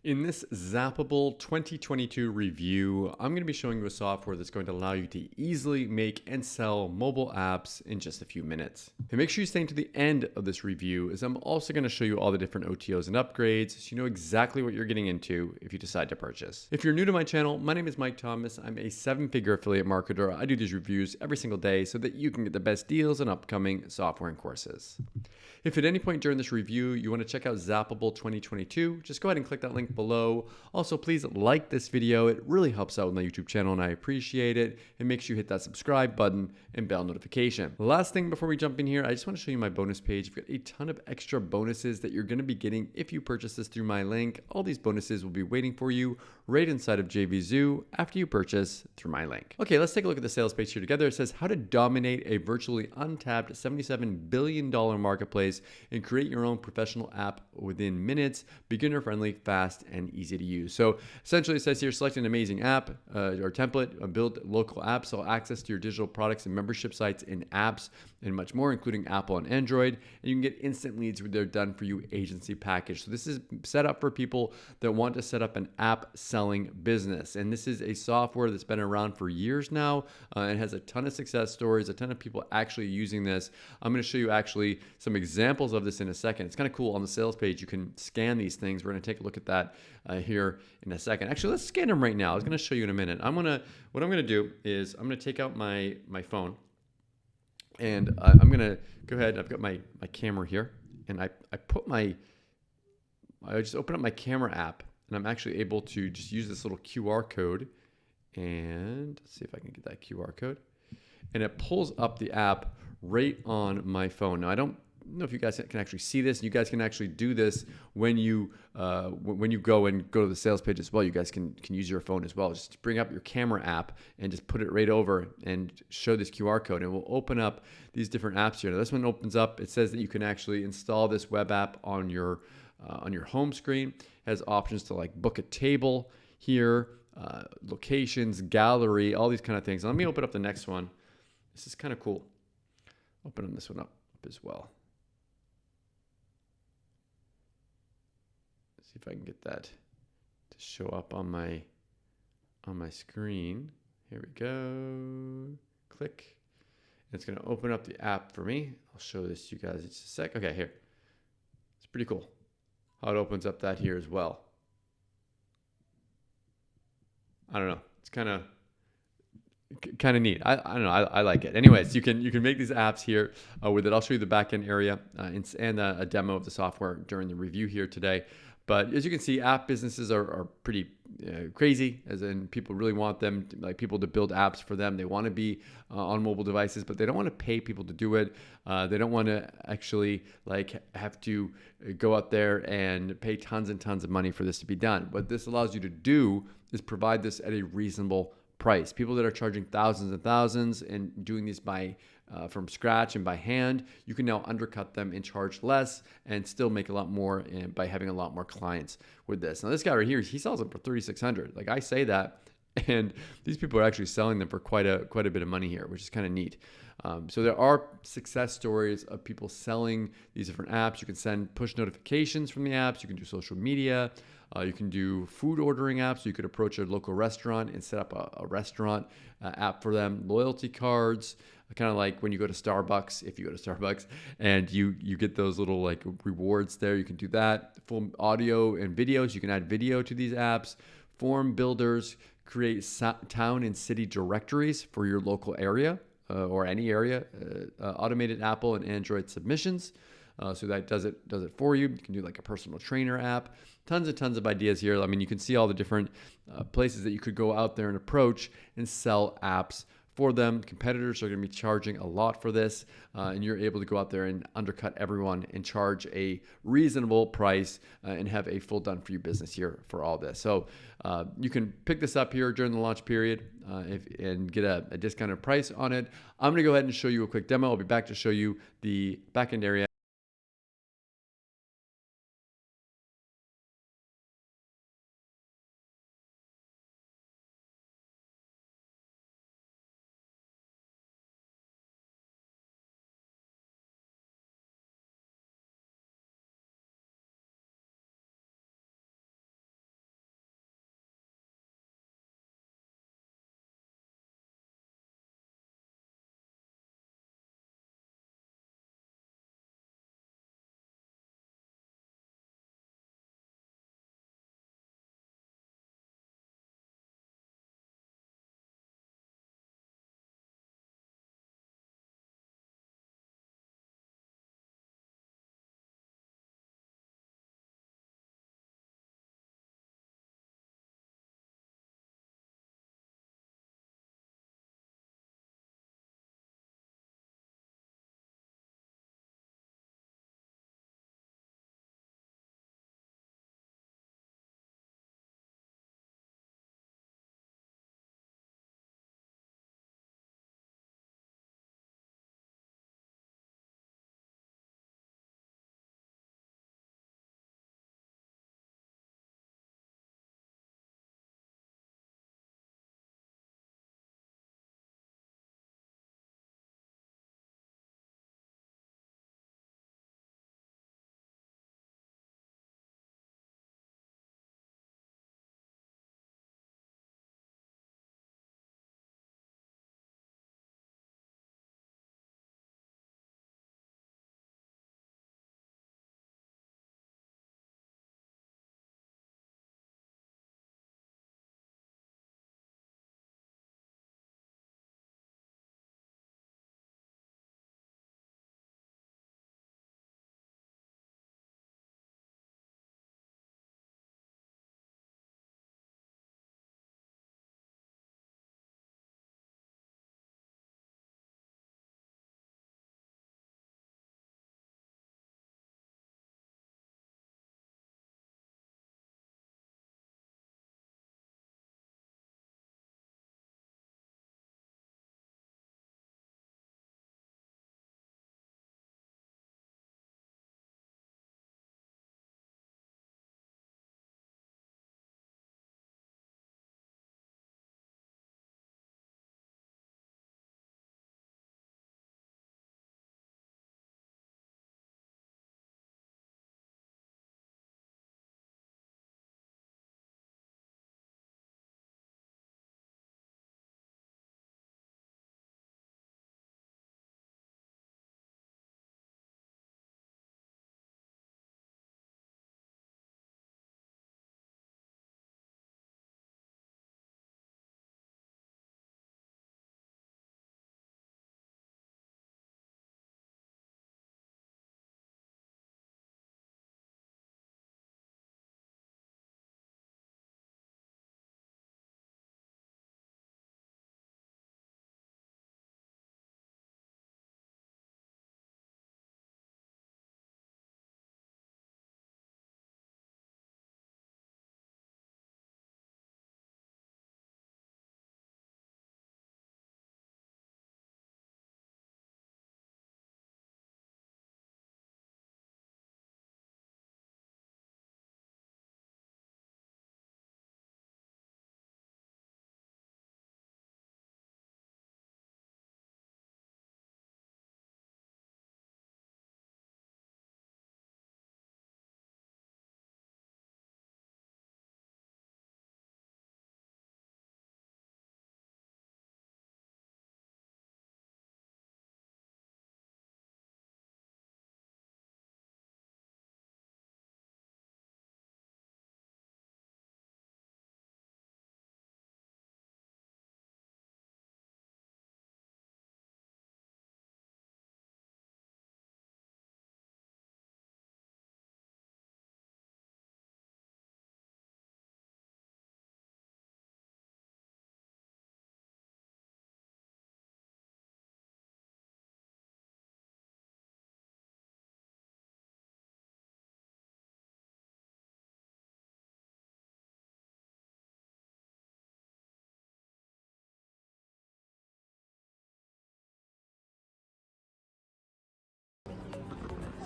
In this Zapable 2022 review, I'm going to be showing you a software that's going to allow you to easily make and sell mobile apps in just a few minutes. And make sure you stay to the end of this review, as I'm also going to show you all the different OTOs and upgrades so you know exactly what you're getting into if you decide to purchase. If you're new to my channel, my name is Mike Thomas. I'm a 7-figure affiliate marketer. I do these reviews every single day so that you can get the best deals on upcoming software and courses. If at any point during this review you want to check out Zapable 2022, just go ahead and click that link below. Also, please like this video. It really helps out with my YouTube channel and I appreciate it. And make sure you hit that subscribe button and bell notification. The last thing before we jump in here, I just want to show you my bonus page. I've got a ton of extra bonuses that you're going to be getting if you purchase this through my link. All these bonuses will be waiting for you right inside of JVZoo after you purchase through my link. Okay, let's take a look at the sales page here together. It says how to dominate a virtually untapped $77 billion marketplace and create your own professional app within minutes, beginner friendly, fast, and easy to use. So essentially it says here, select an amazing app or template, build local apps, sell access to your digital products and membership sites and apps and much more, including Apple and Android. And you can get instant leads with their done for you agency package. So this is set up for people that want to set up an app selling business. And this is a software that's been around for years now and has a ton of success stories, a ton of people actually using this. I'm going to show you actually some examples of this in a second. It's kind of cool. On the sales page, you can scan these things. We're going to take a look at that here in a second. Actually, let's scan them right now. I was going to show you in a minute. What I'm going to do is I'm going to take out my phone and I'm going to go ahead. I've got my camera here and I just open up my camera app and I'm actually able to just use this little QR code and let's see if I can get that QR code. And it pulls up the app right on my phone. Now, I don't know if you guys can actually see this. You guys can actually do this when you go to the sales page as well. You guys can use your phone as well. Just bring up your camera app and just put it right over and show this QR code. And it will open up these different apps here. Now, this one opens up. It says that you can actually install this web app on your home screen. It has options to like book a table here, locations, gallery, all these kind of things. Let me open up the next one. This is kind of cool. Open this one up as well. Let's see if I can get that to show up on my screen. Here we go. Click. It's going to open up the app for me. I'll show this to you guys in just a sec. Okay, here. It's pretty cool how it opens up that here as well. I don't know. It's kind of neat. I don't know. I like it. Anyways, you can make these apps here with it. I'll show you the backend area and a demo of the software during the review here today. But as you can see, app businesses are pretty crazy, as in people really want them, like people to build apps for them. They want to be on mobile devices, but they don't want to pay people to do it. They don't want to actually like have to go out there and pay tons and tons of money for this to be done. What this allows you to do is provide this at a reasonable price. People that are charging thousands and thousands and doing this from scratch and by hand, you can now undercut them and charge less and still make a lot more by having a lot more clients with this. Now this guy right here, he sells them for $3,600. Like I say that, and these people are actually selling them for quite a bit of money here, which is kind of neat. So there are success stories of people selling these different apps. You can send push notifications from the apps. You can do social media. You can do food ordering apps. So you could approach a local restaurant and set up a restaurant app for them. Loyalty cards, kind of like when you go to Starbucks, if you go to Starbucks, and you get those little like rewards there. You can do that. Full audio and videos. You can add video to these apps. Form builders, create town and city directories for your local area or any area. Automated Apple and Android submissions. So that does it for you. You can do like a personal trainer app. Tons and tons of ideas here. I mean, you can see all the different places that you could go out there and approach and sell apps for them. Competitors are going to be charging a lot for this, and you're able to go out there and undercut everyone and charge a reasonable price and have a full done for you business here for all this. So you can pick this up here during the launch period and get a discounted price on it. I'm going to go ahead and show you a quick demo. I'll be back to show you the backend area.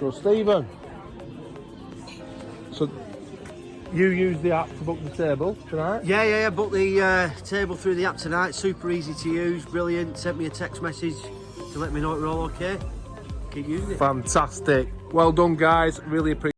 So Stephen, so you use the app to book the table tonight? Yeah. Booked the table through the app tonight. Super easy to use, brilliant. Sent me a text message to let me know we're all okay. Keep using it. Fantastic. Well done, guys. Really appreciate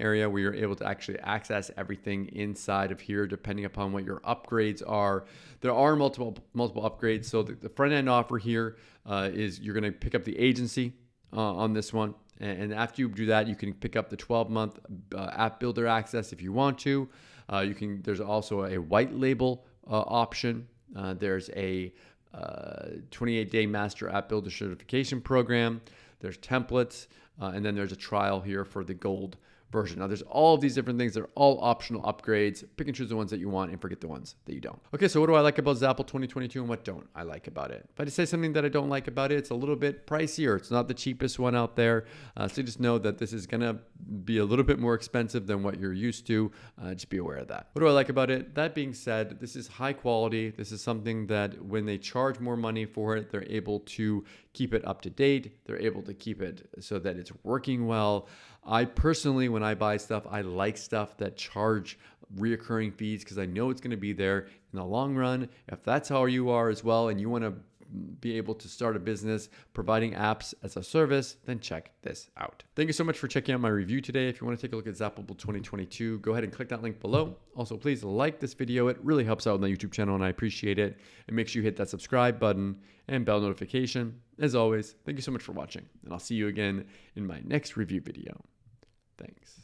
area where you're able to actually access everything inside of here depending upon what your upgrades are. There are multiple upgrades. So the front end offer here is you're going to pick up the agency on this one, and after you do that, you can pick up the 12-month app builder access if you want to. There's also a white label option. There's a 28-day master app builder certification program. There's templates, and then there's a trial here for the gold version. Now there's all of these different things. They're all optional upgrades. Pick and choose the ones that you want and forget the ones that you don't. Okay, so what do I like about Zapable 2022 and what don't I like about it? If I say something that I don't like about it, it's a little bit pricier. It's not the cheapest one out there. So just know that this is gonna be a little bit more expensive than what you're used to. Just be aware of that. What do I like about it? That being said, this is high quality. This is something that when they charge more money for it, they're able to keep it up to date. They're able to keep it so that it's working well. I personally, when I buy stuff, I like stuff that charge reoccurring fees because I know it's going to be there in the long run. If that's how you are as well and you want to be able to start a business providing apps as a service, then check this out. Thank you so much for checking out my review today. If you want to take a look at Zapable 2022, go ahead and click that link below. Also, please like this video. It really helps out on the YouTube channel and I appreciate it. And make sure you hit that subscribe button and bell notification. As always, thank you so much for watching and I'll see you again in my next review video. Thanks.